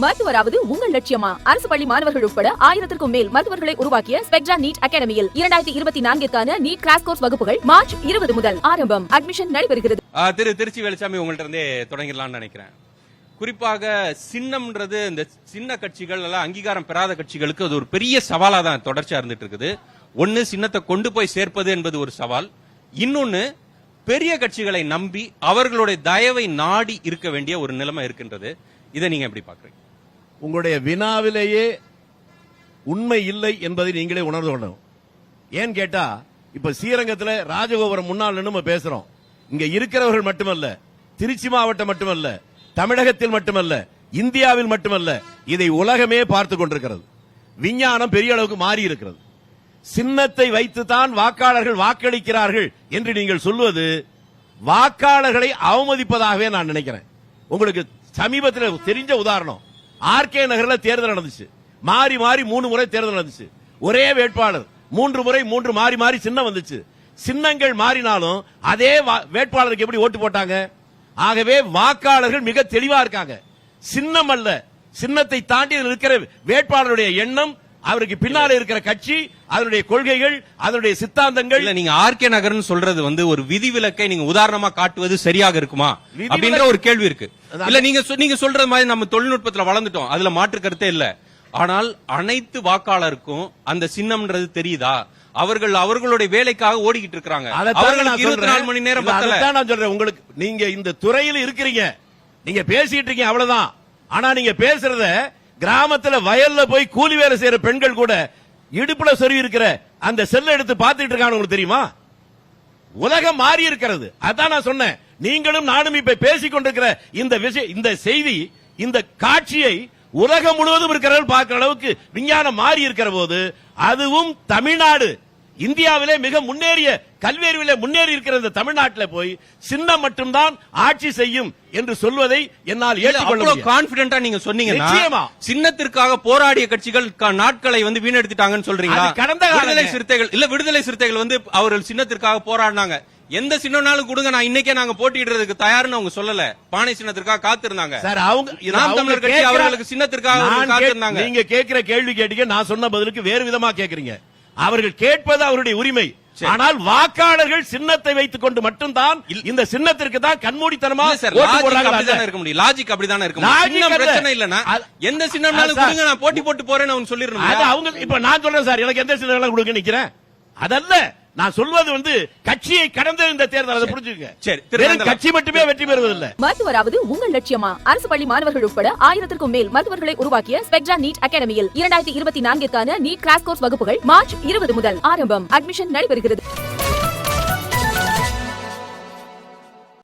மருத்துவராவது உங்கள் லட்சியமா? அரசு பள்ளி மாணவர்கள் உட்பட 1000க்கும் மேல் மருத்துவர்களை உருவாக்கிய ஸ்பெக்ட்ரா நீட் அகாடமியில் 2024க்கான நீட் கிராஷ் கோர்ஸ் வகுப்புகள் மார்ச் 20 முதல் ஆரம்பம். அட்மிஷன் நடைபெறுகிறது. திருச்சி வேலுச்சாமி உங்கள்ட்ட இருந்தே தொடங்கிடலாம்னு நினைக்கிறேன். குறிப்பாக சின்னம்ன்றது இந்த சின்ன கட்சிகள் எல்லாம் அங்கீகாரம் பெறாத கட்சிகளுக்கு அது ஒரு பெரிய சவாலா தான் தொடர்ச்சியா இருந்துட்டு இருக்குது. ஒன்னு சின்னத்தை கொண்டு போய் சேர்ப்பது என்பது ஒரு சவால், இன்னொன்னு பெரிய கட்சிகளை நம்பி அவர்களுடைய தயவை நாடி இருக்க வேண்டிய ஒரு நிலைமை இருக்கின்றது. இதை நீங்க எப்படி பாக்குறீங்க? உங்களுடைய வினாவிலேயே உண்மை இல்லை என்பதை நீங்களே உணர்ந்து கொள்ளணும். ஏன் கேட்டா, இப்ப ஸ்ரீரங்கத்தில் ராஜகோபுரம் முன்னால் நம்ம பேசுறோம். இங்க இருக்கிறவர்கள் மட்டுமல்ல, திருச்சி மாவட்டம் மட்டுமல்ல, தமிழகத்தில் மட்டுமல்ல, இந்தியாவில் மட்டுமல்ல, இதை உலகமே பார்த்து கொண்டிருக்கிறது. விஞ்ஞானம் பெரிய அளவுக்கு மாறி இருக்கிறது. சின்னத்தை வைத்துதான் வாக்காளர்கள் வாக்களிக்கிறார்கள் என்று நீங்கள் சொல்வது வாக்காளர்களை அவமதிப்பதாகவே நான் நினைக்கிறேன். உங்களுக்கு சமீபத்தில் தெரிஞ்ச உதாரணம், ஆர்கே நகர்ல தேர்தல் நடந்துச்சு. மாறி மாறி 3 முறை தேர்தல் நடந்துச்சு. ஒரே வேட்பாளர் 3 முறை 3 மாறி மாறி சின்னம் வந்துச்சு. சின்னங்கள் மாறினாலும் அதே வேட்பாளருக்கு எப்படி ஓட்டு போட்டாங்க? ஆகவே வாக்காளர்கள் மிக தெளிவா இருக்காங்க. சின்னம் அல்ல, சின்னத்தை தாண்டி இருக்கிற வேட்பாளருடைய எண்ணம், அவருக்கு பின்னால இருக்கிற கட்சி, அதனுடைய கொள்கைகள், அதனுடைய சித்தாந்தங்கள். நீங்க ஆர்கே நகர்னு சொல்றது ஒரு விதிவிலக்கை நீங்க உதாரணமா காட்டுவது சரியாக இருக்குமா அப்படின்ற ஒரு கேள்வி இருக்கு. இல்ல நீங்க சொல்றது மாதிரி நம்ம தொழில்நுட்பத்துல வளர்ந்துட்டோம், அதுல மாற்று கருத்தே இல்ல. ஆனால் அனைத்து வாக்காளருக்கும் அந்த சின்னம்ன்றது தெரியுதா? அவர்களுடைய வேலைக்காக ஓடிக்கிட்டு இருக்காங்க. அவர்களுக்கு 24 மணி நேரம் நான் சொல்றேன். உங்களுக்கு நீங்க இந்த துறையில் இருக்கிறீங்க, நீங்க பேசிட்டு இருக்கீங்க, அவ்வளவுதான். ஆனா நீங்க பேசுறத கிராமத்துல வயல்ல போய் கூலி வேலை செய்யற பெண்கள் கூட இடுப்புல சொருவி இருக்கிற அந்த செல்லை எடுத்து பார்த்துட்டு இருக்காங்க. உங்களுக்கு தெரியுமா? உலகம் மாறி இருக்கிறது. அதான் நான் சொன்னேன். நீங்களும் நானும் இப்ப பேசிக் கொண்டிருக்கிற இந்த விஷயம், இந்த செய்தி, இந்த காட்சியை உலகம் முழுவதும் இருக்கிறவர்கள் பார்க்கிற அளவுக்கு விஞ்ஞானம் மாறி இருக்கிற போது, அதுவும் தமிழ்நாடு இந்தியாவிலே மிக முன்னேறிய கல்வியறிவிலே முன்னேறி இருக்கிற இந்த தமிழ்நாட்டில் போய் சின்னம் மட்டும்தான் ஆட்சி செய்யும் என்று சொல்வதை என்னால் ஏற்றுக்கொள்ள முடியாது. கான்பிடென்ட்டா நீங்க சொன்னீங்கன்னா, சின்னத்திற்காக போராடிய கட்சிகள் நாட்களை வீணெடுத்துட்டாங்கன்னு சொல்றீங்களா? கடந்த விடுதலை சிறுத்தைகள் அவர்கள் சின்னத்திற்காக போராடினாங்க. எந்த சின்னம்னாலும் கொடுங்க, நான் இன்னைக்கே நாங்க போட்டியிடுறதுக்கு தயார்னு அவங்க சொல்லல. பானை சின்னத்திற்காக காத்திருந்தாங்க. நாம் தமிழர் கட்சி அவர்களுக்கு சின்னத்திற்காக காத்திருந்தாங்க. நீங்க கேட்கிற கேள்வி கேட்டீங்க, நான் சொன்ன பதிலுக்கு வேறு விதமா கேட்கறீங்க. அவர்கள் கேட்பது அவருடைய உரிமை. ஆனால் வாக்காளர்கள் சின்னத்தை வைத்துக் கொண்டு மட்டும்தான் இந்த சின்னத்திற்கு தான் கண்மூடித்தனமா ஓட்டு போடுறாங்க. இருக்க முடியும். லாஜிக் அப்படிதானே இருக்கும். சின்னம் பிரச்சனை இல்லனா எந்த சின்னம்னாலும் கொடுங்க, நான் போட்டி போட்டு போறேன்னு அவங்க சொல்லிரணும். அவங்க இப்ப நான் சொல்றேன் சார், எனக்கு எந்த சின்னம் கொடுங்க நிக்கிறேன். அதல்ல நான் சொல்வது கட்சியை கடந்த இந்த தேர்தல். அதை புரிஞ்சுக்கங்க. சரி, கட்சி மட்டுமே வெற்றி பெறுவதில்லை. மருத்துவராவது உங்கள் லட்சியமா? அரசு பள்ளி மாணவர்கள் உட்பட 1000க்கும் மேல் மருத்துவர்களை உருவாக்கிய ஸ்பெக்ட்ரா நீட் அகாடமியில் 2024க்கான நீட் கிராஷ் கோர்ஸ் வகுப்புகள் மார்ச் 20 முதல் ஆரம்பம். அட்மிஷன் நடைபெறுகிறது.